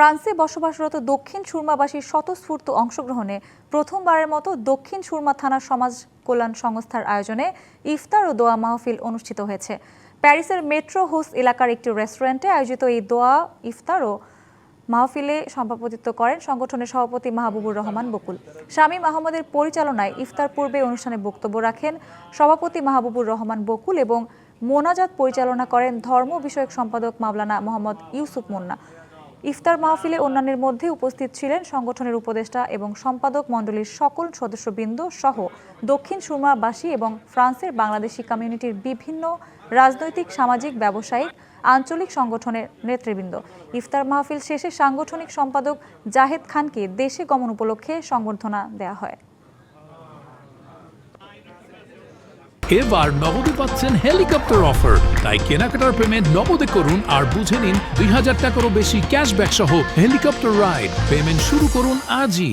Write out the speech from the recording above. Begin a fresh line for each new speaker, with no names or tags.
ফ্রান্সে বসবাসরত দক্ষিণ সুরমাবাসীর স্বতঃস্ফূর্ত অংশগ্রহণে প্রথমবারের মতো দক্ষিণ সুরমা থানা সমাজ কল্যাণ সংস্থার আয়োজনে ইফতার ও দোয়া মাহফিল অনুষ্ঠিত হয়েছে। প্যারিসের মেট্রো হোস এলাকার একটি রেস্টুরেন্টে আয়োজিত এই দোয়া ইফতার ও মাহফিলে সভাপতিত্ব করেন সংগঠনের সভাপতি মাহবুবুর রহমান বকুল। শামীম আহমদের পরিচালনায় ইফতার পূর্বে অনুষ্ঠানে বক্তব্য রাখেন সভাপতি মাহবুবুর রহমান বকুল এবং মোনাজাত পরিচালনা করেন ধর্ম বিষয়ক সম্পাদক মাওলানা মোহাম্মদ ইউসুফ মুন্না। ইফতার মাহফিলে অন্যান্যের মধ্যে উপস্থিত ছিলেন সংগঠনের উপদেষ্টা এবং সম্পাদক মণ্ডলীর সকল সদস্যবৃন্দ সহ দক্ষিণ সুরমাবাসী এবং ফ্রান্সের বাংলাদেশি কমিউনিটির বিভিন্ন রাজনৈতিক, সামাজিক, ব্যবসায়িক, আঞ্চলিক সংগঠনের নেতৃবৃন্দ। ইফতার মাহফিল শেষে সাংগঠনিক সম্পাদক জাহেদ খানকে দেশে গমন উপলক্ষে সংবর্ধনা দেওয়া হয়।
এবার নগদে পাচ্ছেন হেলিকপ্টার অফার, তাই কেনাকাটার পেমেন্ট নগদে করুন আর বুঝে নিন ২০০০ টাকারও বেশি ক্যাশব্যাক সহ হেলিকপ্টার রাইড। পেমেন্ট শুরু করুন আজই।